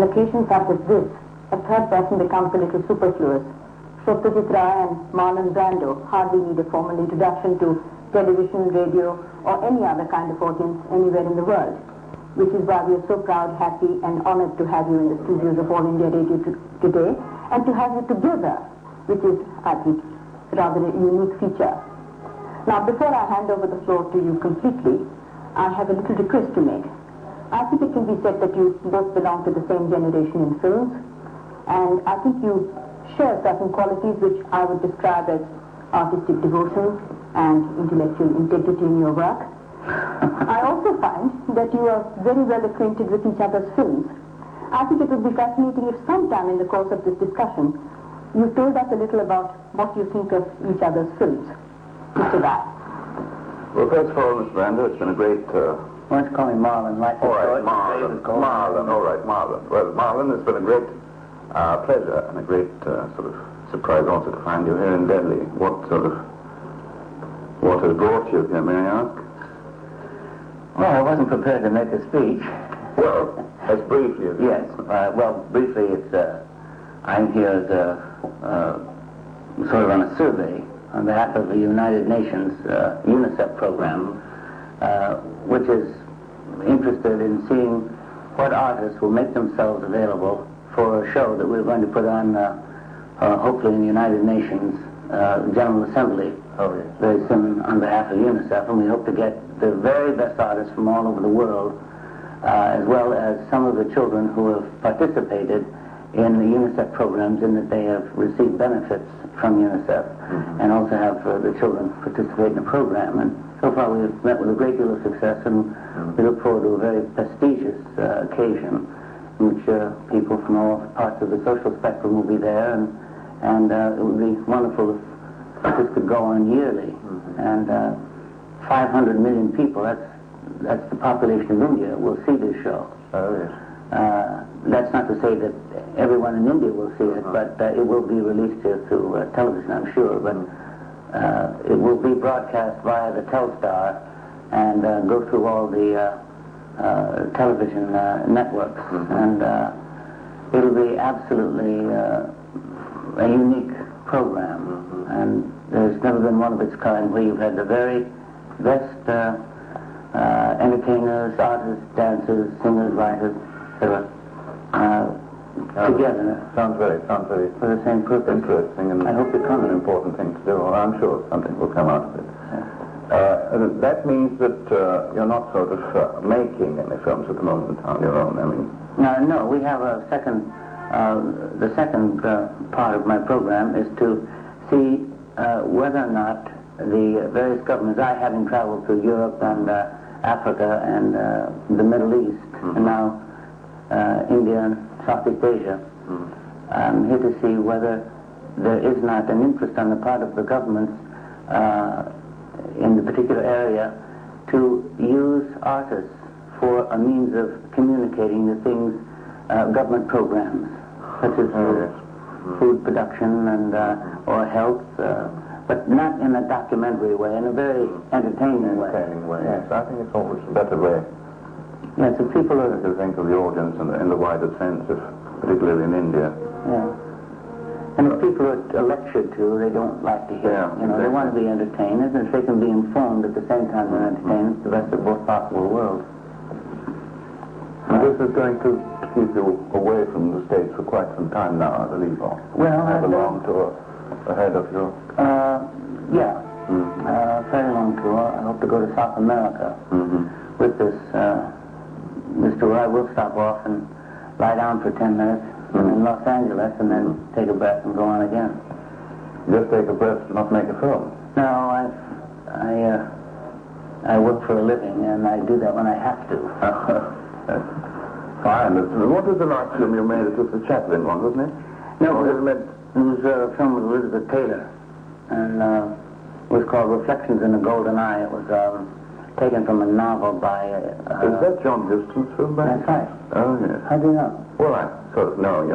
On occasions such as this, a third person becomes a little superfluous. Satyajit Ray and Marlon Brando hardly need a formal introduction to television, radio, or any other kind of audience anywhere in the world, which is why we are so proud, happy, and honored to have you in the studios of All India Radio today, and to have you together, which is, I think, rather a unique feature. Now, before I hand over the floor to you completely, I have a little request to make. I think it can be said that you both belong to the same generation in films, and I think you share certain qualities which I would describe as artistic devotion and intellectual integrity in your work. I also find that you are very well acquainted with each other's films. I think it would be fascinating if sometime in the course of this discussion you told us a little about what you think of each other's films. Mr. Rai. Well, first of all, Mr. Brando, it's been a great... Why don't you call me Marlon? Like all right, Marlon. All right, Marlon. Well, Marlon, it's been a great pleasure and a great sort of surprise also to find you here in Delhi. What has brought you here, may I ask? Well, I wasn't prepared to make a speech. Well, as briefly as... Yes. Briefly, it's... I'm here as sort of on a survey on behalf of the United Nations UNICEF program, which is interested in seeing what artists will make themselves available for a show that we're going to put on, hopefully in the United Nations General Assembly very soon on behalf of UNICEF, and we hope to get the very best artists from all over the world, as well as some of the children who have participated in the UNICEF programs in that they have received benefits from UNICEF, and also have the children participate in the program. And so far we've met with a great deal of success, and we look forward to a very prestigious occasion in which people from all parts of the social spectrum will be there, and it would be wonderful if this could go on yearly. And 500 million people, that's the population of India, will see this show. Oh, yes. That's not to say that everyone in India will see it, but it will be released here through television, I'm sure. But it will be broadcast via the Telstar and go through all the television networks. And it'll be absolutely a unique program. And there's never been one of its kind where you've had the very best entertainers, artists, dancers, singers, writers, etc. Together. Sounds very for the same purpose. Interesting, and I hope it comes. an important thing to do. Well, I'm sure something will come out of it. That means that you're not sort of making any films at the moment on your own. I mean, no. We have a second. The second part of my program is to see whether or not the various governments, I having traveled through Europe and Africa and the Middle East, and now India and Southeast Asia. I'm here to see whether there is not an interest on the part of the governments in the particular area to use artists for a means of communicating the things, government programs, such as food production and or health, but not in a documentary way, in a very entertaining way. Yes, I think it's always a better way. Yes, if people are... to think of the audience in the wider sense, particularly in India. Yeah. And if people are lectured to, they don't like to hear. They want to be entertained, and if they can be informed at the same time they're entertained, it's the best of both possible worlds. And this is going to keep you away from the States for quite some time now, I believe. Well, I have a long tour ahead of you. Yeah. Fairly long tour. I hope to go to South America with this. Mr. Roy will stop off and lie down for 10 minutes in Los Angeles and then take a breath and go on again. Just take a breath, not make a film? No, I work for a living, and I do that when I have to. Fine. What was the last film you made? It was the Chaplin one, wasn't it? No, it was a film with Elizabeth Taylor, and it was called Reflections in the Golden Eye. It was taken from a novel by... Is that John Huston's film? That's right. Oh, yes. How do you know? Well, I sort of know,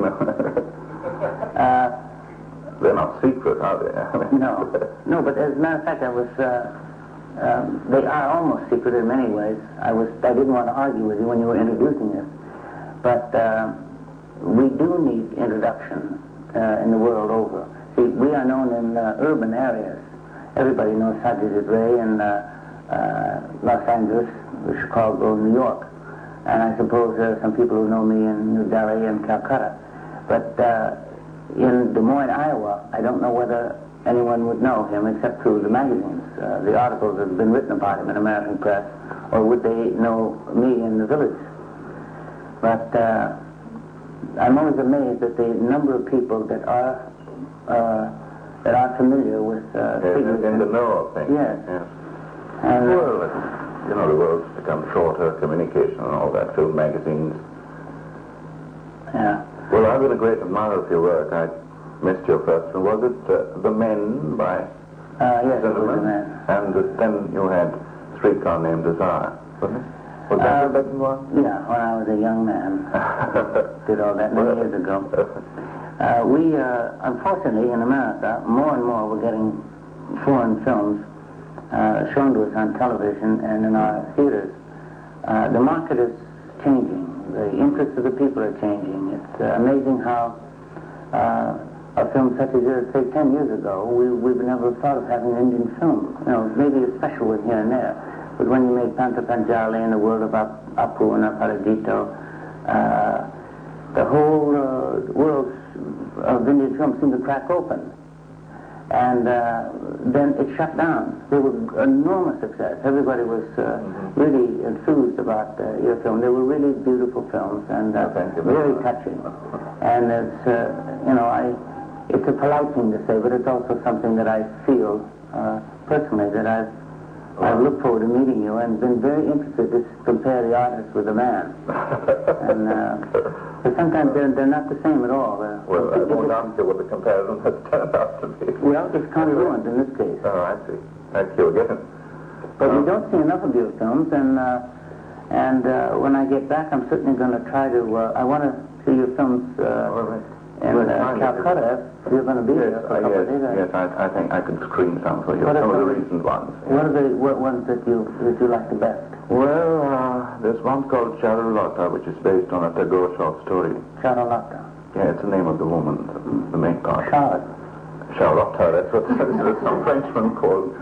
They're not secret, are they? No, but as a matter of fact, I was... they are almost secret in many ways. I didn't want to argue with you when you were introducing this, but we do need introduction in the world over. See, we are known in urban areas. Everybody knows Satyajit Ray in Los Angeles, Chicago, New York. And I suppose there are some people who know me in New Delhi and Calcutta. But in Des Moines, Iowa, I don't know whether anyone would know him except through the magazines, the articles that have been written about him in American press, or would they know me in the village? But I'm always amazed at the number of people that are familiar with figures. In the know of things. Yes. Yes. And, well, you know, the world's become shorter, communication and all that, film magazines. Yeah. Well, I've been a great admirer of your work. I missed your first one. Was it The Men by yes, it was Zimmerman? The Men. And then you had Streetcar Named Desire, wasn't it? Was that the second one? Yeah, when I was a young man. Did all that many years ago. We, unfortunately, in America, more and more we're getting foreign films shown to us on television and in our theaters. The market is changing. The interests of the people are changing. It's amazing how a film such as yours, say 10 years ago, we've never thought of having an Indian film. You know, maybe a special one here and there. But when you make Panta Panjali and the world of Apu and Aparadito, the whole world of Indian film seemed to crack open. And then it shut down. They were enormous success. Everybody was really enthused about your film. They were really beautiful films and very touching. And it's, you know, it's a polite thing to say, but it's also something that I feel personally that I've looked forward to meeting you and been very interested to compare the artist with the man. And but sometimes they're not the same at all. Well, I won't ask you what the comparison has turned out to be. Well, it's congruent in this case. Oh, I see. Thank you again. But we don't see enough of your films, and when I get back, I'm certainly going to try to. I want to see your films in Calcutta. If you're going to be there for a couple of days. Yes, I think I can screen some for you. Some of the recent ones. What are the ones that you like the best? Well, there's one called Charulata, which is based on a Tagore short story. Charulata. Yeah, it's the name of the woman, the main part. Charlotta, that's what some Frenchman called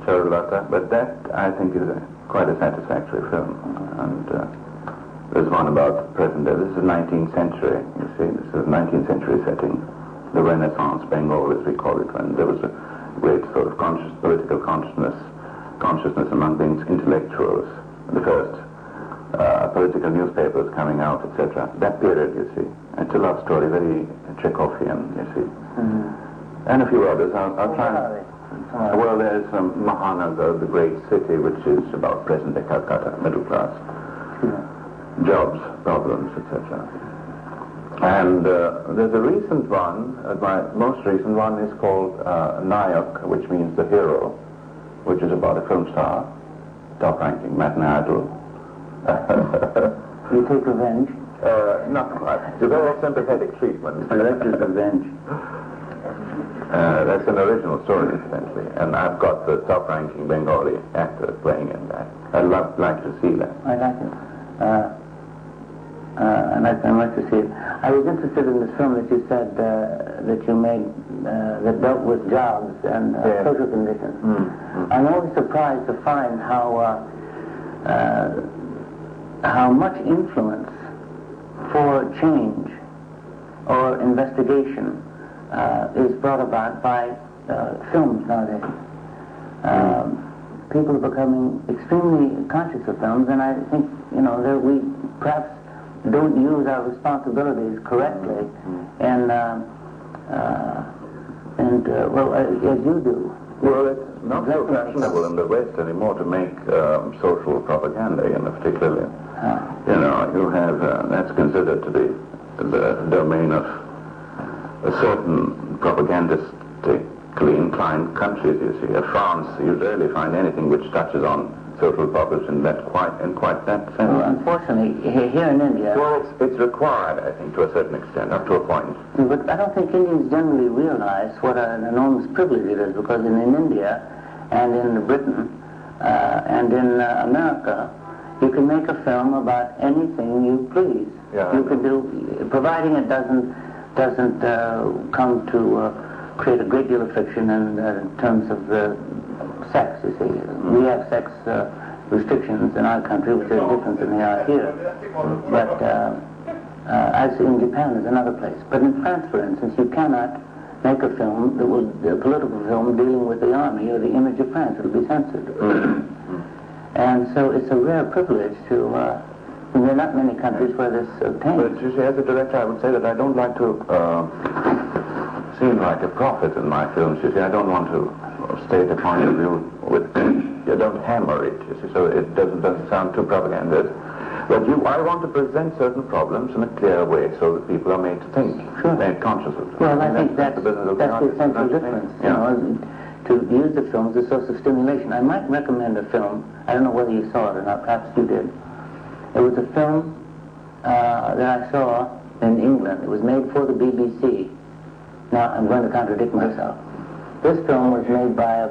Charulata. But that, I think, is quite a satisfactory film. And there's one about the present day. This is 19th century, you see. This is 19th century setting. The Renaissance Bengal, as we call it, when there was a great sort of political consciousness among the intellectuals. The first political newspapers coming out, etc. That period, you see. It's a love story, very Chekhovian, you see. And a few others. I'll try. Well, there's Mahanagar, the great city, which is about present-day Calcutta, middle class. Jobs, problems, etc. And there's a recent one, my most recent one is called Nayak, which means the hero, which is about a film star, top-ranking matinee idol. You take revenge? Not quite. It's a very sympathetic treatment. That is revenge. That's an original story, essentially. And I've got the top-ranking Bengali actor playing in that. I'd like to see that. I like it. I'd like to see it. I was interested in this film that you said that you made that dealt with jobs and social conditions. I'm always surprised to find how much influence for change or investigation is brought about by films nowadays. People are becoming extremely conscious of films, and I think, you know, that we perhaps don't use our responsibilities correctly, and well, as you do. Well, it's not so fashionable in the West anymore to make social propaganda, you know, particularly. You know, you have, that's considered to be the domain of a certain propagandistically inclined countries, you see. At France, you rarely find anything which touches on social problems in quite that sense. Well, unfortunately, here in India... Well, it's required, I think, to a certain extent, up to a point. But I don't think Indians generally realize what an enormous privilege it is, because in India and in Britain and in America, you can make a film about anything you please. Yeah, you can do, providing it doesn't come to create a great deal of friction in terms of sex, you see. We have sex restrictions in our country, which are different than they are here. But as in Japan is another place. But in France, for instance, you cannot make a film that will, a political film dealing with the army or the image of France. It will be censored. And so it's a rare privilege to, there are not many countries where this obtains. But you see, as a director, I would say that I don't like to seem like a prophet in my films. You see, I don't want to state a point of view with, you don't hammer it, you see, so it doesn't sound too propagandist. But I want to present certain problems in a clear way so that people are made to think, made conscious of them. Well, I think that's the essential difference. You know, to use the film as a source of stimulation. I might recommend a film, I don't know whether you saw it or not, perhaps you did. It was a film that I saw in England. It was made for the BBC. Now, I'm going to contradict myself. This film was made by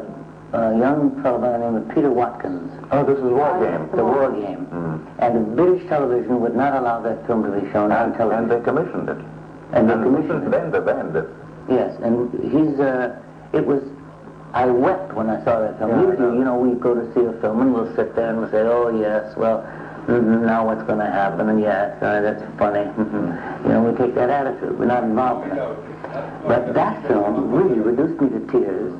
a young fellow by the name of Peter Watkins. Oh, this is War Game. The War Game. And the British television would not allow that film to be shown on television. And they commissioned it. And they commissioned it. Then they banned it. Yes, and it was, I wept when I saw that film. Usually, you know, we go to see a film and we'll sit there and we'll say, oh yes, well, now what's going to happen? And yes, that's funny. You know, we take that attitude. We're not involved in it. But that film really reduced me to tears.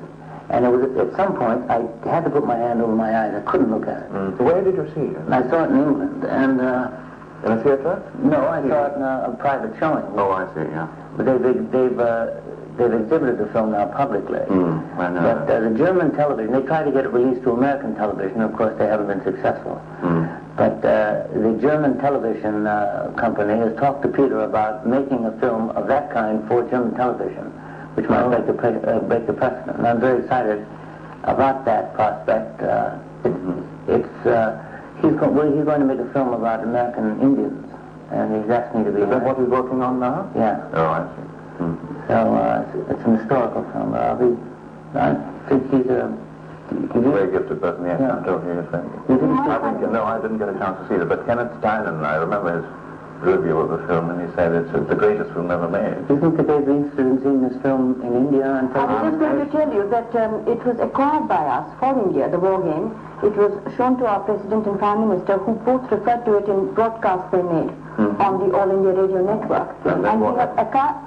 And it was at some point I had to put my hand over my eyes. I couldn't look at it. So where did you see it? I saw it in England. And in a theater? No, I saw it in a private showing. Oh, I see. Yeah. But they've exhibited the film now publicly. I know. But the German television, they tried to get it released to American television. Of course, they haven't been successful. But the German television company has talked to Peter about making a film of that kind for German television, which might break the precedent. And I'm very excited about that prospect. He's going to make a film about American Indians, and he's asked me to be. Is that what he's working on now? Yeah. Oh, I see. So it's an historical film. I think he's a very gifted person. Yes, I'm totally saying. No, I didn't get a chance to see it. But Kenneth Steinen, I remember his review of the film, and he said it's the greatest film ever made. Do you think that they'd be interested in seeing this film in India? And I was just going to tell you that it was acquired by us for India, the War Game. It was shown to our President and Prime Minister, who both referred to it in broadcasts they made on the All India Radio Network. And we have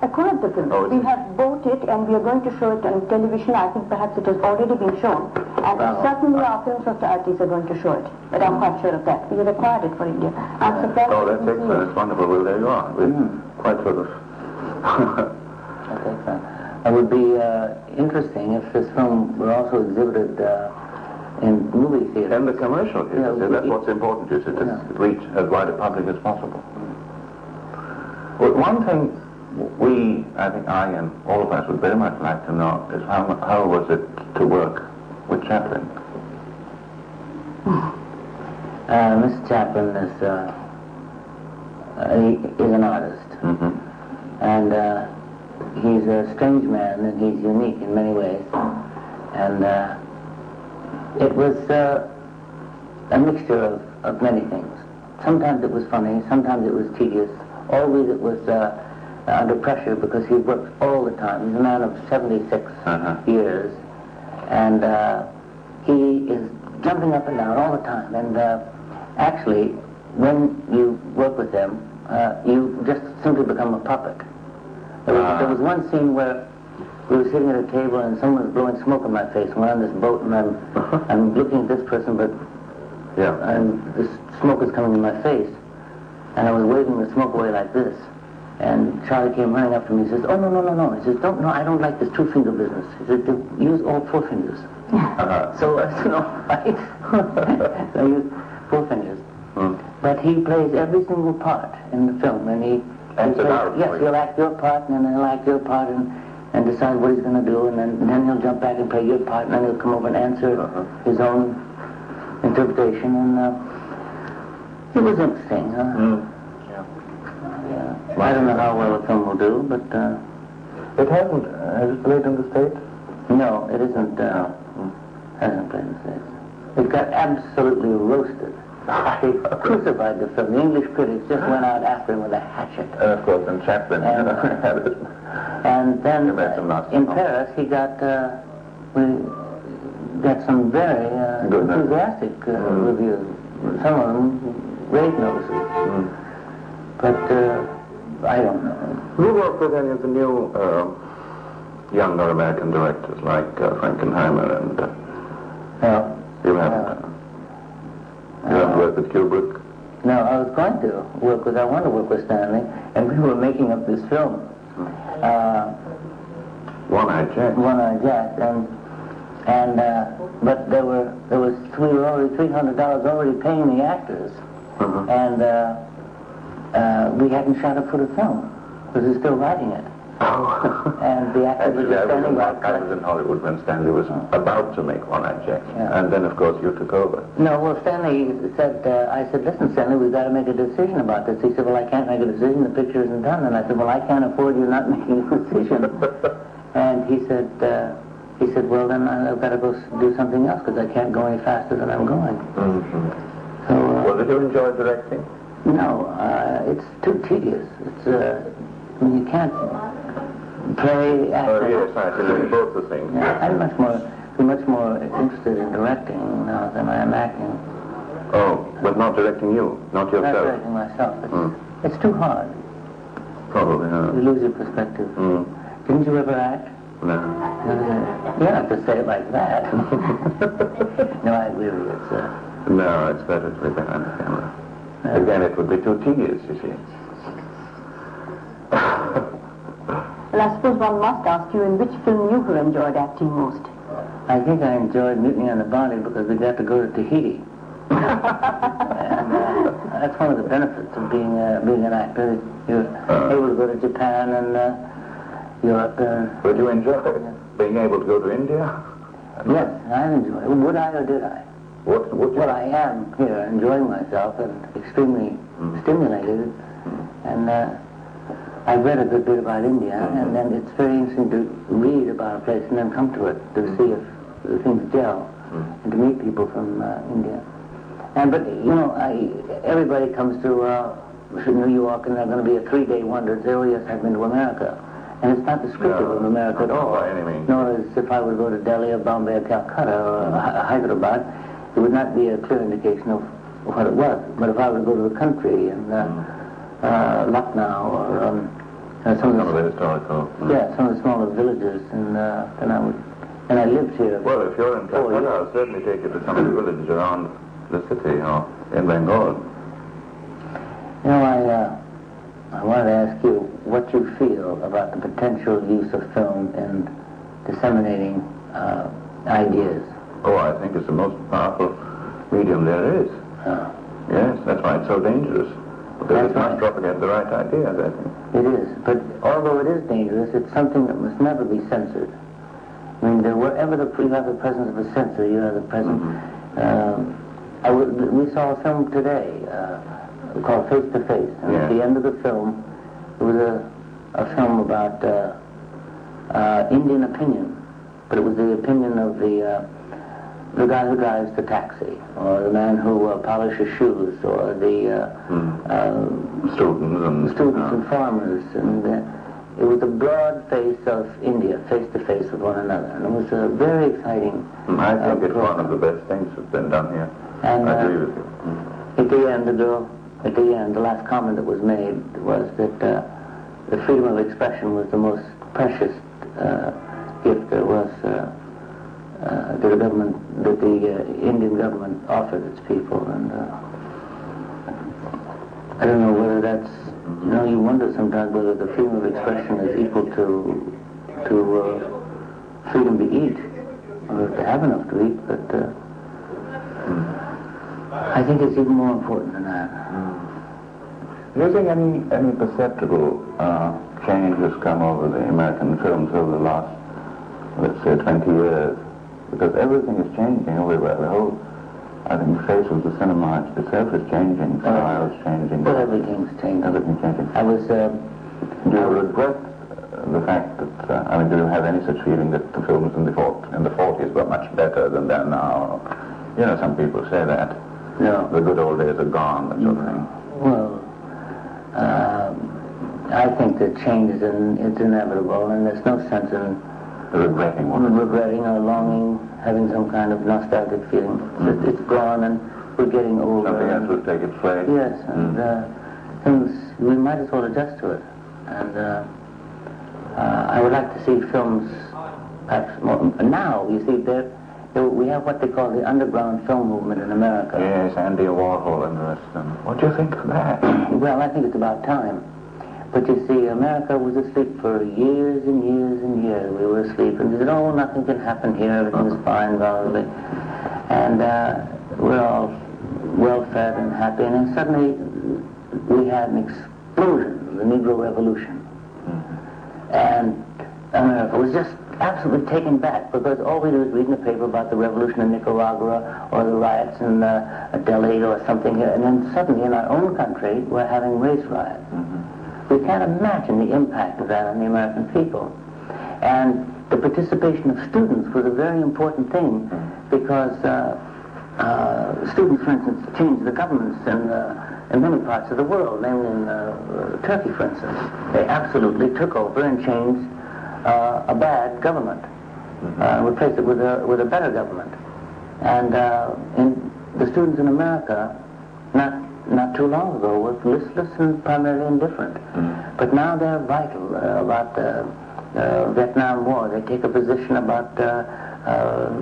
acquired the film. We have bought it, and we are going to show it on television. I think perhaps it has already been shown. And certainly our film societies are going to show it. But I'm quite sure of that. We have acquired it for India. I'm surprised. Oh, that's excellent. It's wonderful. Well, there you are. Quite sort of... That's excellent. It would be interesting if this film were also exhibited in movie theaters. And the commercial theaters. That's what's important, you see, to reach as wide a public as possible. Well, one thing I think I and all of us would very much like to know is how was it to work with Chaplin? Mr. Chaplin is an artist. And he's a strange man, and he's unique in many ways. And it was a mixture of many things. Sometimes it was funny, sometimes it was tedious. Always it was under pressure because he worked all the time. He's a man of 76 years, and he is jumping up and down all the time. And actually, when you work with him, you just simply become a puppet. There was one scene where we were sitting at a table and someone was blowing smoke in my face. We're on this boat, and I'm looking at this person, and this smoke is coming in my face, and I was waving the smoke away like this. And Charlie came running up to me and says, "Oh, no." He says, I don't like this 2-finger business." He said, "Use all 4 fingers." So I said, "No, right?" So I used 4 fingers. But he plays every single part in the film, and he'll act your part, and then he'll act your part, and decide what he's going to do, and then he'll jump back and play your part, and then he'll come over and answer his own interpretation, and it was interesting. I don't know how well the film will do, but it hasn't. Has it played in the States? No, it isn't. Hasn't played in the States. It got absolutely roasted. crucified the film. The English critics just went out after him with a hatchet. Of course, and Chaplin had it. And then in Paris, he got we got some very enthusiastic reviews. Some of them rave notices. But I don't know. Have you worked with any of the new younger American directors like Frankenheimer and... No. You haven't? You haven't worked with Kubrick? No, I was going to work with, I wanted to work with Stanley, and we were making up this film. One-Eyed Jack. One-Eyed Jack, but we were already $300 already paying the actors, and we hadn't shot a foot of film, because we were still writing it. And the actors were just standing by. I was in Hollywood when Stanley was about to make One-Eyed Jack, and then of course you took over. No, well, Stanley said, I said, listen, Stanley, we've got to make a decision about this. He said, well, I can't make a decision, the picture isn't done. And I said, well, I can't afford you not making a decision. And he said, well, then I've got to go do something else, because I can't go any faster than I'm going. So, well, did you enjoy directing? No, it's too tedious. It's, you can't play, act. Oh, yes, I can both the things. Yeah, I'm much more interested in directing now than I am acting. Oh, but not directing you, not yourself? Not directing myself. It's too hard. Probably, no. You lose your perspective. Didn't you ever act? No. You don't have to say it like that. No, I agree with you. No, it's better to be behind the camera. Again, it would be too tedious, you see. Well, I suppose one must ask you in which film you have enjoyed acting most. I think I enjoyed Mutiny on the Bounty because we got to go to Tahiti. And that's one of the benefits of being an actor. You're able to go to Japan and Europe. Would you enjoy being able to go to India? Yes, I enjoyed it. Would I or did I? What would you? Well, I am here enjoying myself and extremely stimulated. And I've read a good bit about India, and then it's very interesting to read about a place and then come to it to see if the things gel, and to meet people from India. But you know, everybody comes to New York, and they're going to be a 3-day wonder and say, oh yes, I've been to America. And it's not descriptive of America at all. By any means. Nor as if I were to go to Delhi or Bombay or Calcutta or Hyderabad, it would not be a clear indication of what it was. But if I were to go to the country and Lucknow or some of the historical. some of the smaller villages, and then I would. And I lived here. Well, if you're in Calcutta, I'll certainly take you to some of the villages around the city or in Bengal. You know, I wanted to ask you what you feel about the potential use of film in disseminating ideas. Oh, I think it's the most powerful medium there is. Yes, that's why it's so dangerous. Because it must propagate the right ideas, I think. It is, but although it is dangerous, it's something that must never be censored. I mean, wherever you have the presence of a censor, you have the presence. We saw a film today called Face to Face, and at the end of the film, it was a film about Indian opinion, but it was the opinion of the guy who drives the taxi, or the man who polishes shoes, or the students and farmers, and it was the broad face of India, face to face with one another, and it was a very exciting. I think it's one of the best things that's been done here. And I agree with you. At the end, the last comment that was made was that the freedom of expression was the most precious gift there was. That the Indian government offered its people, and I don't know whether that's, you know, you wonder sometimes whether the freedom of expression is equal to freedom to eat, or to have enough to eat, but I think it's even more important than that. Do you think any perceptible change has come over the American films over the last, let's say, 20 years? Because everything is changing everywhere. The whole, I think, face of the cinema itself is changing. Style is changing. Well, everything's changing. Everything's changing. I was. Do you regret the fact that? Do you have any such feeling that the films in the 40s were much better than they're now? You know, some people say that. No. The good old days are gone, that sort of thing. Well, I think that change is it's inevitable, and there's no sense in Regretting or longing, having some kind of nostalgic feeling. It's gone, and we're getting older. Something else will take its place. Yes, and things, we might as well adjust to it. And I would like to see films, perhaps more. Now, you see, we have what they call the underground film movement in America. Yes, Andy Warhol and the rest of them. What do you think of that? Well, I think it's about time. But you see, America was asleep for years and years and years. We were asleep, and they said, oh, nothing can happen here, everything is fine, probably. And we're all well-fed and happy, and then suddenly we had an explosion, the Negro Revolution. And America was just absolutely taken back, because all we do is read in the paper about the revolution in Nicaragua or the riots in Delhi or something here, and then suddenly in our own country we're having race riots. We can't imagine the impact of that on the American people. And the participation of students was a very important thing, because students, for instance, changed the governments in many parts of the world, namely in Turkey, for instance. They absolutely took over and changed a bad government, replaced it with a better government. And the students in America, not too long ago, were listless and primarily indifferent. But now they're vital about the Vietnam War. They take a position about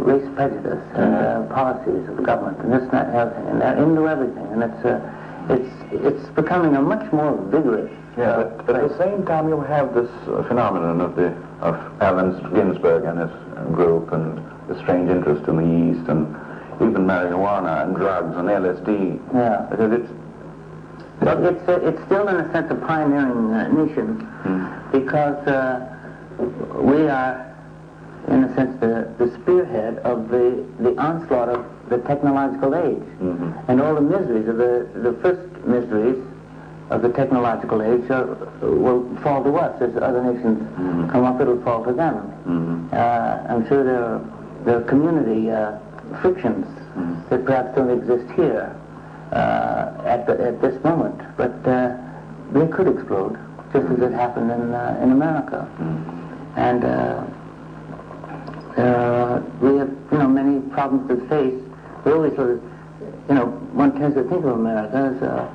race prejudice and policies of the government and this and that and everything. And they're into everything. And it's becoming a much more vigorous. Yeah, but at the same time you have this phenomenon of Allen Ginsberg and his group, and the strange interest in the East, and even marijuana and drugs and LSD. Yeah. Because it's still in a sense a pioneering nation, because we are, in a sense, the spearhead of the onslaught of the technological age. And all the miseries of the first miseries of the technological age will fall to us. As other nations come up, it'll fall to them. I'm sure there are community frictions that perhaps don't exist here at this moment, but they could explode, just as it happened in America. And we have, many problems to face. We always sort of, one tends to think of America as a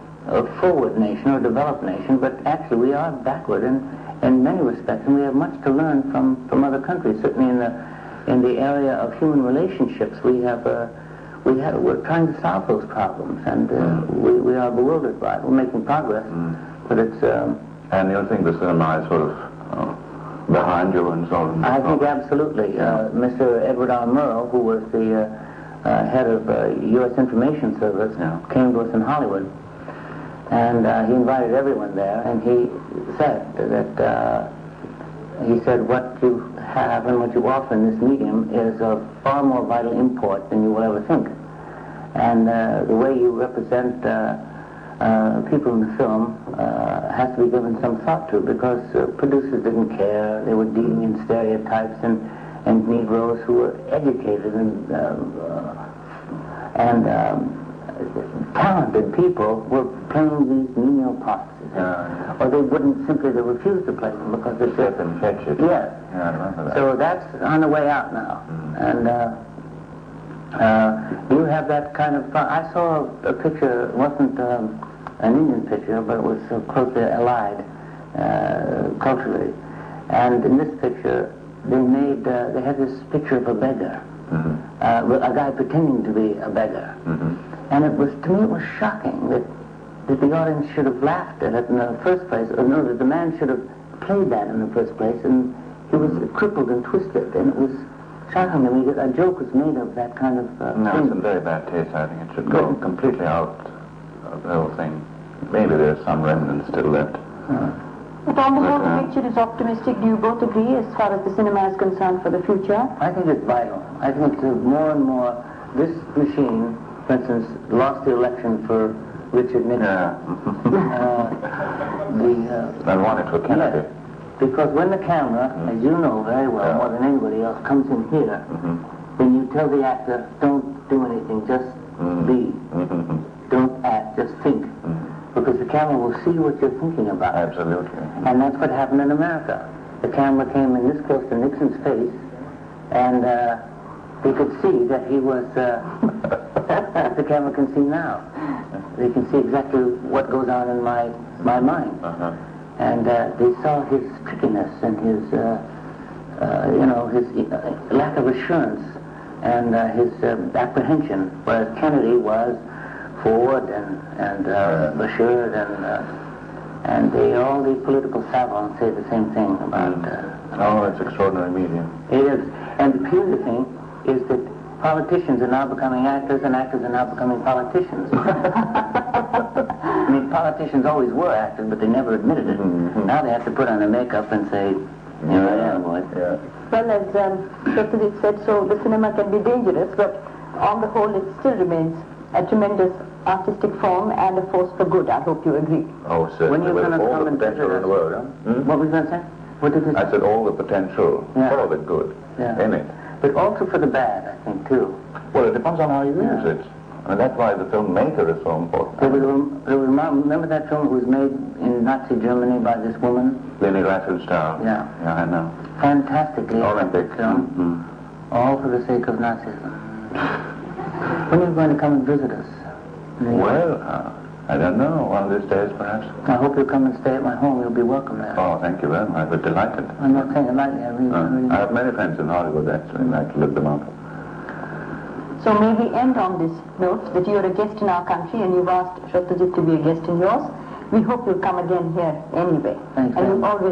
forward nation or a developed nation, but actually we are backward in many respects, and we have much to learn from other countries. Certainly in the area of human relationships, we're trying to solve those problems, and we are bewildered by it. We're making progress, but it's... and you think the cinema is sort of behind you and so on? I think absolutely. Mr. Edward R. Murrow, who was the head of U.S. Information Service, came to us in Hollywood, and he invited everyone there, and he said that what you have and what you offer in this medium is of far more vital import than you will ever think. And the way you represent people in the film has to be given some thought to, because producers didn't care. They were dealing in stereotypes and Negroes who were educated and talented people were playing these menial parts. Or they wouldn't simply, they refused to play them because they said... infectious. Yes. Yeah, I remember that. So that's on the way out now. And you have that kind of... I saw a picture, it wasn't an Indian picture, but it was closely allied culturally. And in this picture, they had this picture of a beggar. A guy pretending to be a beggar. And to me it was shocking that the audience should have laughed at it in the first place, or no, that the man should have played that in the first place, and he was crippled and twisted, and it was shocking to me that a joke was made of that kind of No, thing. it's in very bad taste. I think it should go completely out of the whole thing. Maybe there's some remnants still left. But on the whole, the picture is optimistic. Do you both agree as far as the cinema is concerned for the future? I think it's vital. I think it's more and more, this machine, for instance, lost the election for Richard Nixon. I wanted for Kennedy. Yes, because when the camera, as you know very well, more than anybody else, comes in here, then you tell the actor, don't do anything, just be. Don't act, just think. Because the camera will see what you're thinking about. Absolutely. And that's what happened in America. The camera came in this close to Nixon's face, and they could see that he was, the camera can see now. They can see exactly what goes on in my mind. And they saw his trickiness and his, his lack of assurance and his apprehension, whereas Kennedy was forward and assured, and all the political savants say the same thing about... it's extraordinary medium. It is. And the peculiar thing is that politicians are now becoming actors, and actors are now becoming politicians. I mean, politicians always were actors, but they never admitted it. Now they have to put on their makeup and say, here I am, boy. Yeah. Well, as Satyajit said, so the cinema can be dangerous, but on the whole it still remains a tremendous artistic form and a force for good. I hope you agree. Oh, certainly. When you're going to all come the and potential visit in the world, What was you going to say? What did you say? I said all the potential for the good in it. But also for the bad, I think, too. Well, it depends on how you use it. And that's why the filmmaker is so important. Remember that film that was made in Nazi Germany by this woman? Leni Riefenstahl. Yeah. Yeah, I know. Fantastically Olympic film. All for the sake of Nazism. When are you going to come and visit us? Well, I don't know. One of these days, perhaps. I hope you'll come and stay at my home. You'll be welcome there. Oh, thank you very much. We're delighted. I'm not saying it lightly. I really I have many friends in Hollywood, actually, and I like to look them up. So may we end on this note that you're a guest in our country and you've asked Satyajit to be a guest in yours. We hope you'll come again here anyway. Thanks, and you'll always